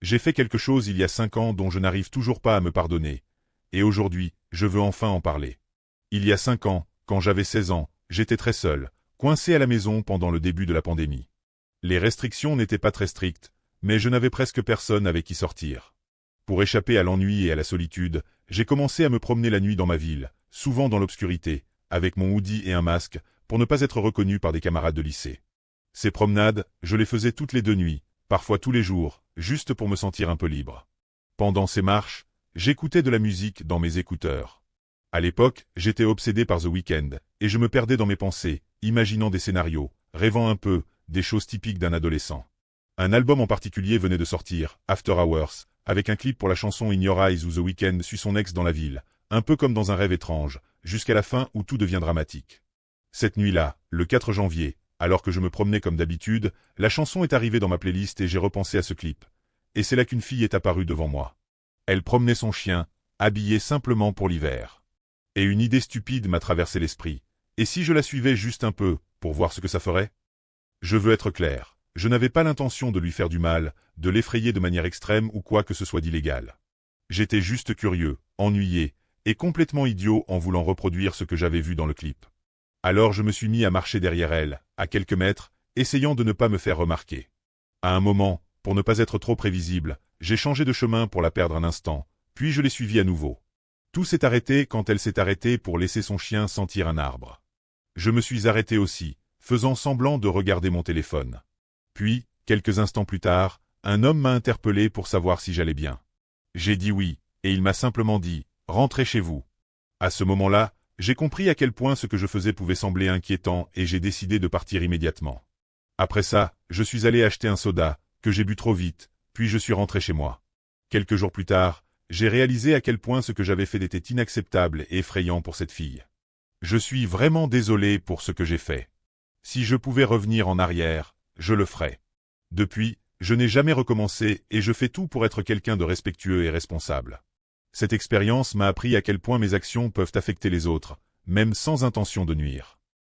J'ai fait quelque chose il y a 5 ans dont je n'arrive toujours pas à me pardonner. Et aujourd'hui, je veux enfin en parler. Il y a 5 ans, quand j'avais 16 ans, j'étais très seul, coincé à la maison pendant le début de la pandémie. Les restrictions n'étaient pas très strictes, mais je n'avais presque personne avec qui sortir. Pour échapper à l'ennui et à la solitude, j'ai commencé à me promener la nuit dans ma ville, souvent dans l'obscurité, avec mon hoodie et un masque, pour ne pas être reconnu par des camarades de lycée. Ces promenades, je les faisais toutes les 2 nuits, parfois tous les jours, juste pour me sentir un peu libre. Pendant ces marches, j'écoutais de la musique dans mes écouteurs. À l'époque, j'étais obsédé par The Weeknd, et je me perdais dans mes pensées, imaginant des scénarios, rêvant un peu, des choses typiques d'un adolescent. Un album en particulier venait de sortir, After Hours, avec un clip pour la chanson In Your Eyes où The Weeknd suit son ex dans la ville, un peu comme dans un rêve étrange, jusqu'à la fin où tout devient dramatique. Cette nuit-là, le 4 janvier, alors que je me promenais comme d'habitude, la chanson est arrivée dans ma playlist et j'ai repensé à ce clip. Et c'est là qu'une fille est apparue devant moi. Elle promenait son chien, habillée simplement pour l'hiver. Et une idée stupide m'a traversé l'esprit. Et si je la suivais juste un peu, pour voir ce que ça ferait? Je veux être clair, je n'avais pas l'intention de lui faire du mal, de l'effrayer de manière extrême ou quoi que ce soit d'illégal. J'étais juste curieux, ennuyé, et complètement idiot en voulant reproduire ce que j'avais vu dans le clip. Alors je me suis mis à marcher derrière elle, à quelques mètres, essayant de ne pas me faire remarquer. À un moment, pour ne pas être trop prévisible, j'ai changé de chemin pour la perdre un instant, puis je l'ai suivie à nouveau. Tout s'est arrêté quand elle s'est arrêtée pour laisser son chien sentir un arbre. Je me suis arrêté aussi, faisant semblant de regarder mon téléphone. Puis, quelques instants plus tard, un homme m'a interpellé pour savoir si j'allais bien. J'ai dit oui, et il m'a simplement dit « Rentrez chez vous ». À ce moment-là, j'ai compris à quel point ce que je faisais pouvait sembler inquiétant et j'ai décidé de partir immédiatement. Après ça, je suis allé acheter un soda, que j'ai bu trop vite, puis je suis rentré chez moi. Quelques jours plus tard, j'ai réalisé à quel point ce que j'avais fait était inacceptable et effrayant pour cette fille. Je suis vraiment désolé pour ce que j'ai fait. Si je pouvais revenir en arrière, je le ferais. Depuis, je n'ai jamais recommencé et je fais tout pour être quelqu'un de respectueux et responsable. Cette expérience m'a appris à quel point mes actions peuvent affecter les autres, même sans intention de nuire.